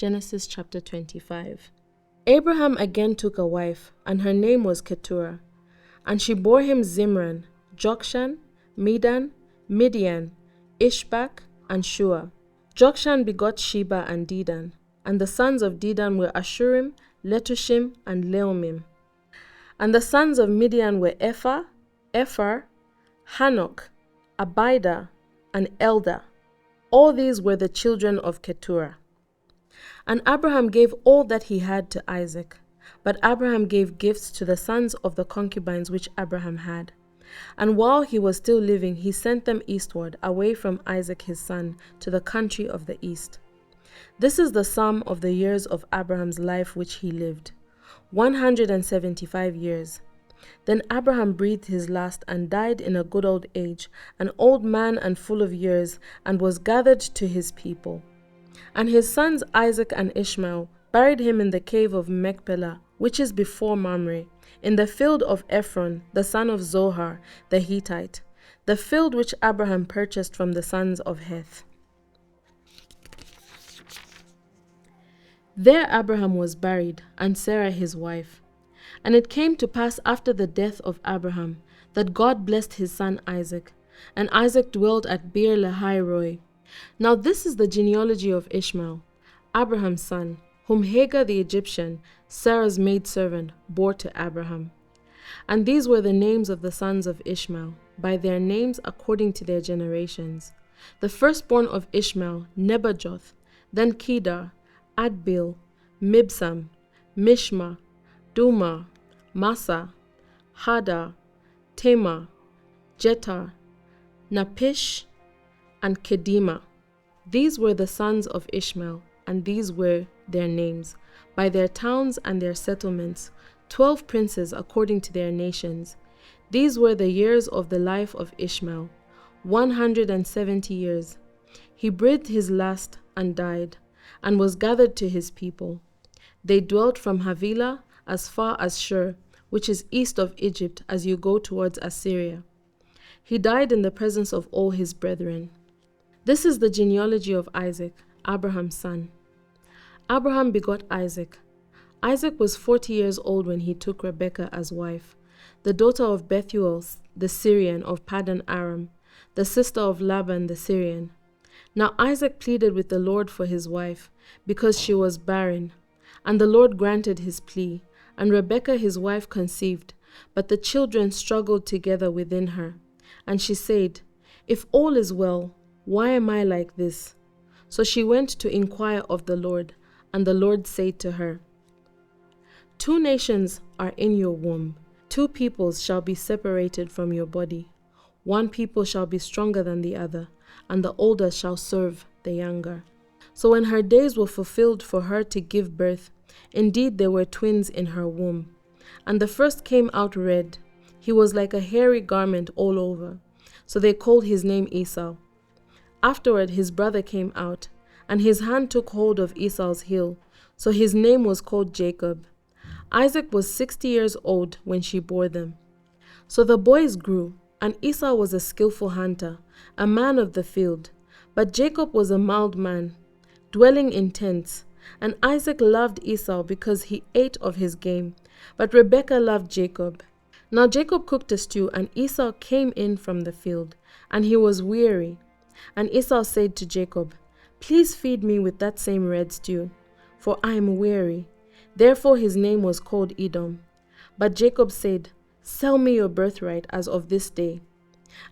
Genesis chapter 25. Abraham again took a wife, and her name was Keturah. And she bore him Zimran, Jokshan, Medan, Midian, Ishbak, and Shua. Jokshan begot Sheba and Dedan, and the sons of Dedan were Ashurim, Letushim, and Leumim. And the sons of Midian were Ephah, Ephar, Hanok, Abida, and Eldah. All these were the children of Keturah. And Abraham gave all that he had to Isaac. But Abraham gave gifts to the sons of the concubines which Abraham had. And while he was still living, he sent them eastward, away from Isaac his son, to the country of the east. This is the sum of the years of Abraham's life which he lived, 175 years. Then Abraham breathed his last and died in a good old age, an old man and full of years, and was gathered to his people. And his sons Isaac and Ishmael buried him in the cave of Machpelah, which is before Mamre, in the field of Ephron, the son of Zohar, the Hittite, the field which Abraham purchased from the sons of Heth. There Abraham was buried, and Sarah his wife. And it came to pass after the death of Abraham, that God blessed his son Isaac, and Isaac dwelt at Beer Lahai Roi. Now this is the genealogy of Ishmael, Abraham's son, whom Hagar the Egyptian, Sarah's maidservant, bore to Abraham. And these were the names of the sons of Ishmael, by their names according to their generations. The firstborn of Ishmael, Nebajoth, then Kedar, Adbeel, Mibsam, Mishma, Duma, Massa, Hadar, Tema, Jetar, Napish, and Kedema. These were the sons of Ishmael, and these were their names, by their towns and their settlements, 12 princes according to their nations. These were the years of the life of Ishmael, 170 years. He breathed his last and died, and was gathered to his people. They dwelt from Havilah as far as Shur, which is east of Egypt as you go towards Assyria. He died in the presence of all his brethren. This is the genealogy of Isaac, Abraham's son. Abraham begot Isaac. Isaac was 40 years old when he took Rebekah as wife, the daughter of Bethuel the Syrian of Paddan Aram, the sister of Laban the Syrian. Now Isaac pleaded with the Lord for his wife, because she was barren. And the Lord granted his plea, and Rebekah his wife conceived, but the children struggled together within her. And she said, "If all is well, why am I like this?" So she went to inquire of the Lord, and the Lord said to her, "Two nations are in your womb, 2 peoples shall be separated from your body. 1 people shall be stronger than the other, and the older shall serve the younger." So when her days were fulfilled for her to give birth, indeed there were twins in her womb. And the first came out red. He was like a hairy garment all over. So they called his name Esau. Afterward his brother came out, and his hand took hold of Esau's heel. So his name was called Jacob. Isaac was 60 years old when she bore them. So the boys grew, and Esau was a skillful hunter, a man of the field. But Jacob was a mild man, dwelling in tents. And Isaac loved Esau because he ate of his game, but Rebekah loved Jacob. Now Jacob cooked a stew, and Esau came in from the field, and he was weary. And Esau said to Jacob, "Please feed me with that same red stew, for I am weary." Therefore his name was called Edom. But Jacob said, "Sell me your birthright as of this day."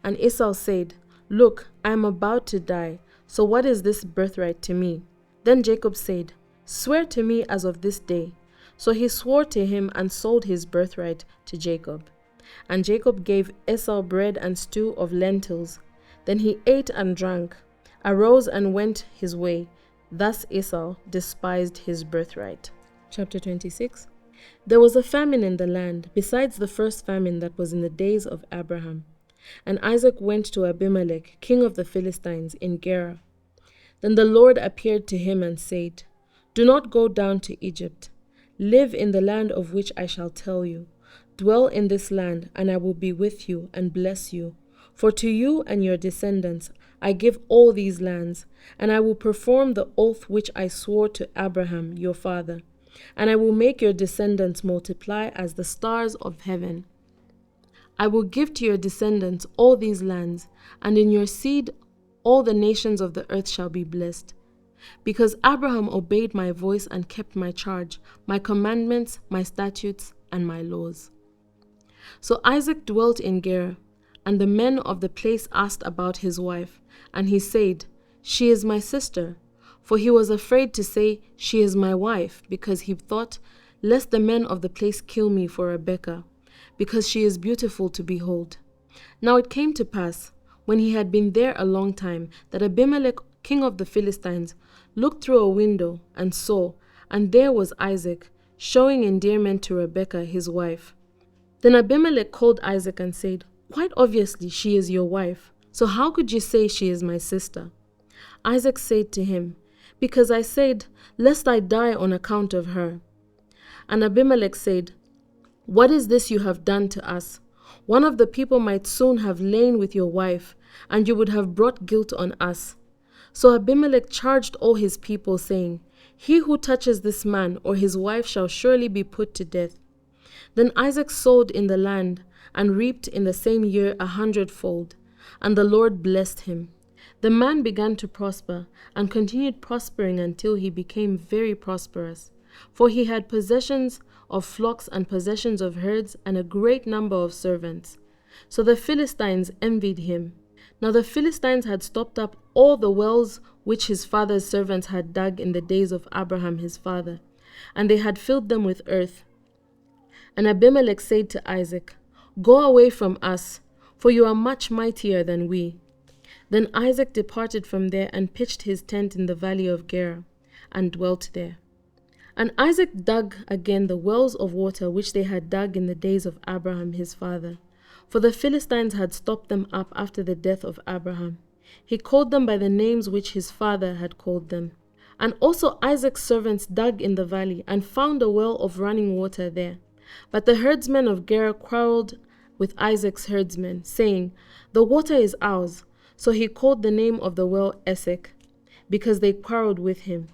And Esau said, "Look, I am about to die, so what is this birthright to me?" Then Jacob said, "Swear to me as of this day." So he swore to him and sold his birthright to Jacob. And Jacob gave Esau bread and stew of lentils. Then he ate and drank, arose and went his way. Thus Esau despised his birthright. Chapter 26. There was a famine in the land, besides the first famine that was in the days of Abraham. And Isaac went to Abimelech, king of the Philistines, in Gerar. Then the Lord appeared to him and said, "Do not go down to Egypt. Live in the land of which I shall tell you. Dwell in this land, and I will be with you and bless you. For to you and your descendants I give all these lands, and I will perform the oath which I swore to Abraham your father, and I will make your descendants multiply as the stars of heaven. I will give to your descendants all these lands, and in your seed all the nations of the earth shall be blessed. Because Abraham obeyed my voice and kept my charge, my commandments, my statutes, and my laws. So Isaac dwelt in Gerar, and the men of the place asked about his wife, and he said, She is my sister. For he was afraid to say, She is my wife, because he thought, lest the men of the place kill me for Rebekah, because she is beautiful to behold. Now it came to pass, when he had been there a long time, that Abimelech, king of the Philistines, looked through a window and saw, and there was Isaac, showing endearment to Rebekah his wife. Then Abimelech called Isaac and said, Quite obviously she is your wife, so how could you say she is my sister? Isaac said to him, Because I said, lest I die on account of her. And Abimelech said, What is this you have done to us? One of the people might soon have lain with your wife, and you would have brought guilt on us. So Abimelech charged all his people, saying, He who touches this man or his wife shall surely be put to death. Then Isaac sowed in the land, and reaped in the same year 100-fold, and the Lord blessed him. The man began to prosper, and continued prospering until he became very prosperous. For he had possessions of flocks and possessions of herds, and a great number of servants. So the Philistines envied him. Now the Philistines had stopped up all the wells which his father's servants had dug in the days of Abraham his father, and they had filled them with earth. And Abimelech said to Isaac, Go away from us, for you are much mightier than we. Then Isaac departed from there and pitched his tent in the valley of Gerar, and dwelt there. And Isaac dug again the wells of water which they had dug in the days of Abraham his father, for the Philistines had stopped them up after the death of Abraham. He called them by the names which his father had called them. And also Isaac's servants dug in the valley, and found a well of running water there. But the herdsmen of Gerar quarreled with Isaac's herdsmen, saying, The water is ours. So he called the name of the well Esek, because they quarreled with him.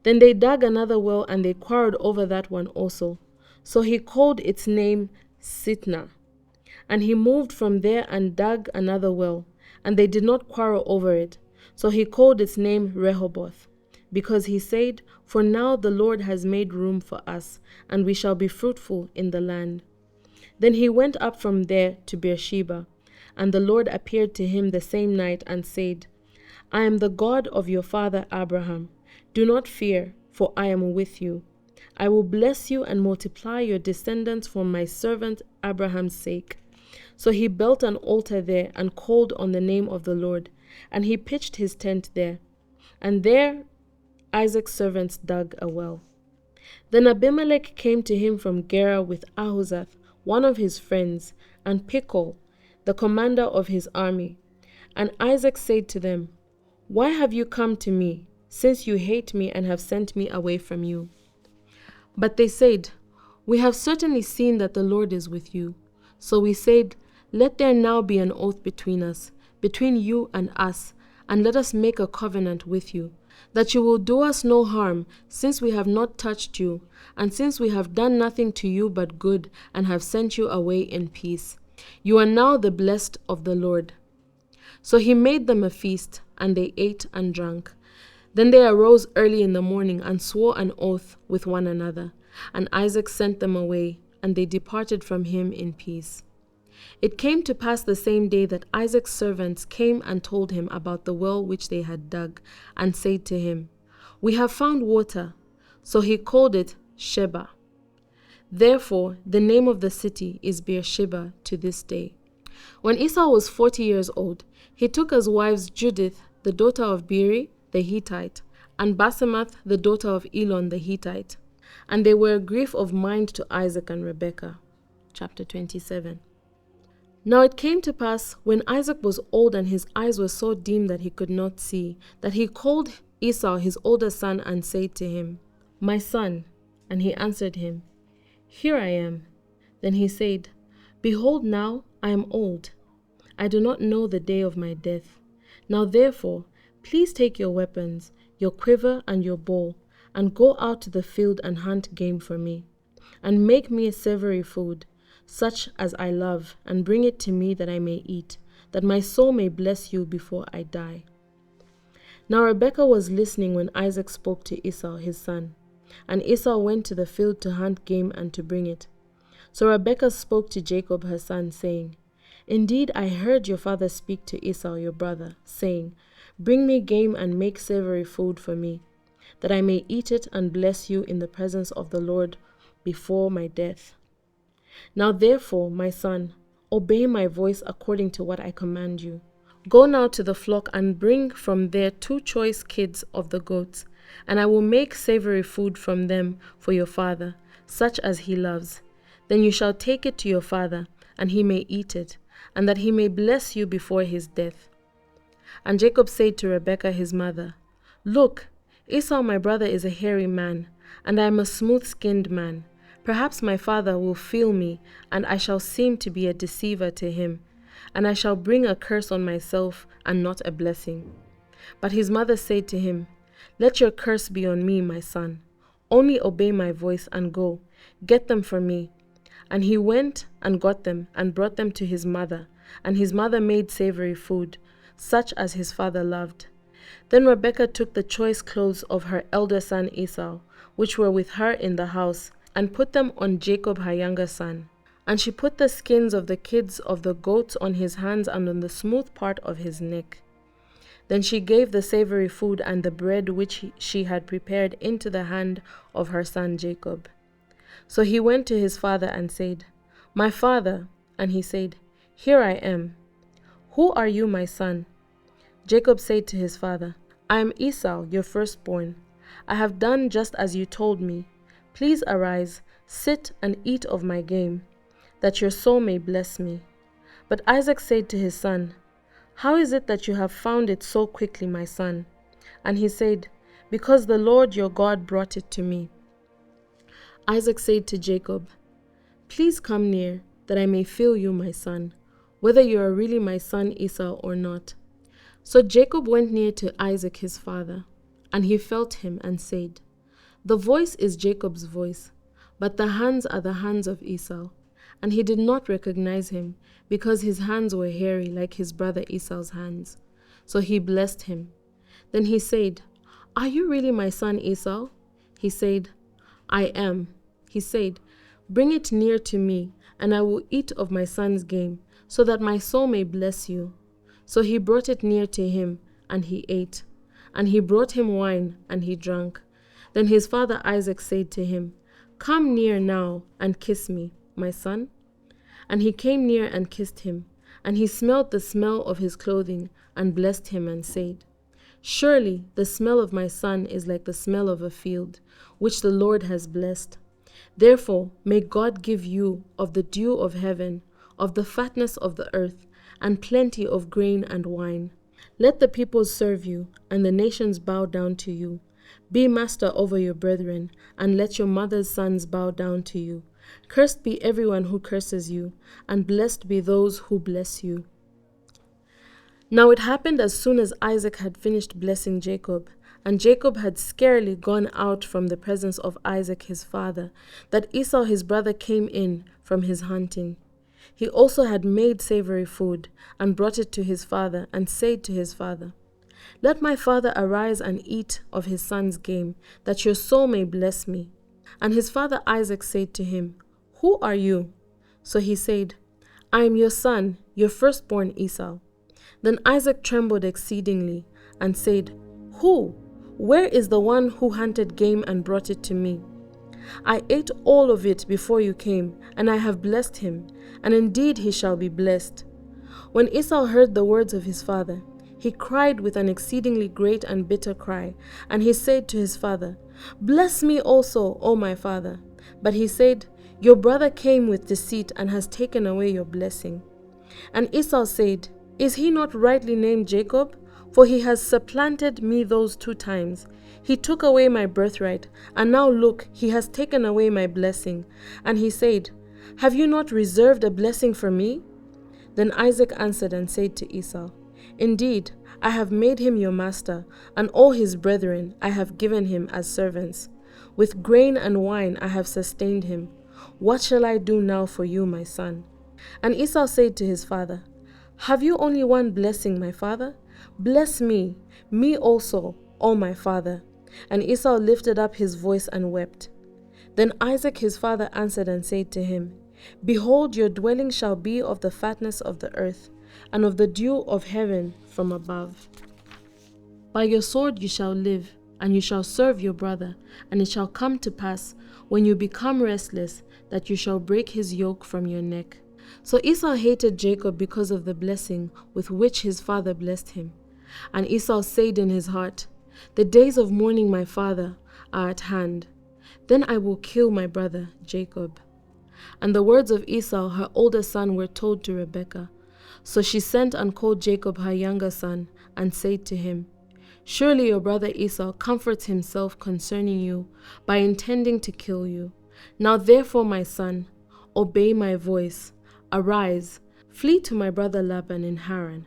Then they dug another well, and they quarreled over that one also. So he called its name Sitnah. And he moved from there and dug another well, and they did not quarrel over it. So he called its name Rehoboth, because he said, For now the Lord has made room for us, and we shall be fruitful in the land. Then he went up from there to Beersheba, and the Lord appeared to him the same night and said, I am the God of your father Abraham. Do not fear, for I am with you. I will bless you and multiply your descendants for my servant Abraham's sake. So he built an altar there and called on the name of the Lord, and he pitched his tent there. And there Isaac's servants dug a well. Then Abimelech came to him from Gerar with Ahuzzath, one of his friends, and Pichol, the commander of his army. And Isaac said to them, Why have you come to me, since you hate me and have sent me away from you? But they said, We have certainly seen that the Lord is with you. So we said, Let there now be an oath between us, between you and us, and let us make a covenant with you, that you will do us no harm, since we have not touched you, and since we have done nothing to you but good, and have sent you away in peace. You are now the blessed of the Lord. So he made them a feast, and they ate and drank. Then they arose early in the morning and swore an oath with one another. And Isaac sent them away, and they departed from him in peace. It came to pass the same day that Isaac's servants came and told him about the well which they had dug, and said to him, We have found water. So he called it Sheba. Therefore the name of the city is Beersheba to this day. When Esau was 40 years old, he took as wives Judith, the daughter of Beeri the Hittite, and Basemath, the daughter of Elon the Hittite. And they were a grief of mind to Isaac and Rebekah. Chapter 27. Now it came to pass, when Isaac was old and his eyes were so dim that he could not see, that he called Esau his older son and said to him, My son. And he answered him, Here I am. Then he said, Behold, now I am old. I do not know the day of my death. Now therefore, please take your weapons, your quiver and your bow, and go out to the field and hunt game for me, and make me a savory food, such as I love, and bring it to me that I may eat, that my soul may bless you before I die." Now Rebekah was listening when Isaac spoke to Esau his son, and Esau went to the field to hunt game and to bring it. So Rebekah spoke to Jacob her son, saying, "Indeed I heard your father speak to Esau your brother, saying, 'Bring me game and make savory food for me, that I may eat it and bless you in the presence of the Lord before my death.' Now therefore, my son, obey my voice according to what I command you. Go now to the flock and bring from there 2 choice kids of the goats, and I will make savory food from them for your father, such as he loves. Then you shall take it to your father, and he may eat it, and that he may bless you before his death." And Jacob said to Rebekah his mother, "Look, Esau my brother is a hairy man, and I am a smooth-skinned man. Perhaps my father will feel me, and I shall seem to be a deceiver to him, and I shall bring a curse on myself and not a blessing." But his mother said to him, "Let your curse be on me, my son. Only obey my voice and go, get them for me." And he went and got them and brought them to his mother, and his mother made savory food, such as his father loved. Then Rebekah took the choice clothes of her elder son Esau, which were with her in the house, and put them on Jacob her younger son. And she put the skins of the kids of the goats on his hands and on the smooth part of his neck. Then she gave the savory food and the bread which she had prepared into the hand of her son Jacob. So he went to his father and said, "My father." And he said, "Here I am." "Who are you, my son?" Jacob said to his father, "I am Esau, your firstborn. I have done just as you told me. Please arise, sit and eat of my game, that your soul may bless me." But Isaac said to his son, "How is it that you have found it so quickly, my son?" And he said, "Because the Lord your God brought it to me." Isaac said to Jacob, "Please come near, that I may feel you, my son, whether you are really my son Esau or not." So Jacob went near to Isaac his father, and he felt him and said, "The voice is Jacob's voice, but the hands are the hands of Esau." And he did not recognize him, because his hands were hairy like his brother Esau's hands. So he blessed him. Then he said, "Are you really my son Esau?" He said, "I am." He said, "Bring it near to me, and I will eat of my son's game, so that my soul may bless you." So he brought it near to him, and he ate. And he brought him wine, and he drank. Then his father Isaac said to him, "Come near now, and kiss me, my son." And he came near and kissed him. And he smelled the smell of his clothing, and blessed him, and said, "Surely the smell of my son is like the smell of a field, which the Lord has blessed. Therefore may God give you of the dew of heaven, of the fatness of the earth, and plenty of grain and wine. Let the peoples serve you, and the nations bow down to you. Be master over your brethren, and let your mother's sons bow down to you. Cursed be everyone who curses you, and blessed be those who bless you." Now it happened as soon as Isaac had finished blessing Jacob, and Jacob had scarcely gone out from the presence of Isaac his father, that Esau his brother came in from his hunting. He also had made savory food, and brought it to his father, and said to his father, "Let my father arise and eat of his son's game, that your soul may bless me." And his father Isaac said to him, "Who are you?" So he said, "I am your son, your firstborn Esau." Then Isaac trembled exceedingly, and said, "Who? Where is the one who hunted game and brought it to me? I ate all of it before you came, and I have blessed him, and indeed he shall be blessed." When Esau heard the words of his father, he cried with an exceedingly great and bitter cry, and he said to his father, "Bless me also, O my father." But he said, "Your brother came with deceit and has taken away your blessing." And Esau said, "Is he not rightly named Jacob? For he has supplanted me those 2 times. He took away my birthright, and now look, he has taken away my blessing." And he said, "Have you not reserved a blessing for me?" Then Isaac answered and said to Esau, "Indeed, I have made him your master, and all his brethren I have given him as servants. With grain and wine I have sustained him. What shall I do now for you, my son?" And Esau said to his father, "Have you only one blessing, my father? Bless me, me also, O my father." And Esau lifted up his voice and wept. Then Isaac his father answered and said to him, "Behold, your dwelling shall be of the fatness of the earth, and of the dew of heaven from above. By your sword you shall live, and you shall serve your brother, and it shall come to pass, when you become restless, that you shall break his yoke from your neck." So Esau hated Jacob because of the blessing with which his father blessed him. And Esau said in his heart, "The days of mourning my father are at hand. Then I will kill my brother Jacob." And the words of Esau her older son were told to Rebekah. So she sent and called Jacob her younger son, and said to him, "Surely your brother Esau comforts himself concerning you by intending to kill you. Now therefore, my son, obey my voice. Arise, flee to my brother Laban in Haran,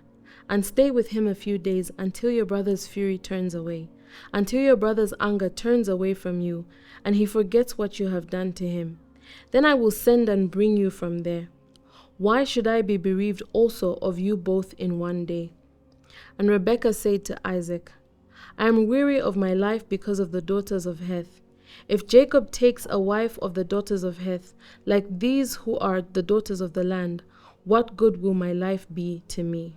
and stay with him a few days until your brother's fury turns away, until your brother's anger turns away from you, and he forgets what you have done to him. Then I will send and bring you from there. Why should I be bereaved also of you both in one day?" And Rebekah said to Isaac, "I am weary of my life because of the daughters of Heth. If Jacob takes a wife of the daughters of Heth, like these who are the daughters of the land, what good will my life be to me?"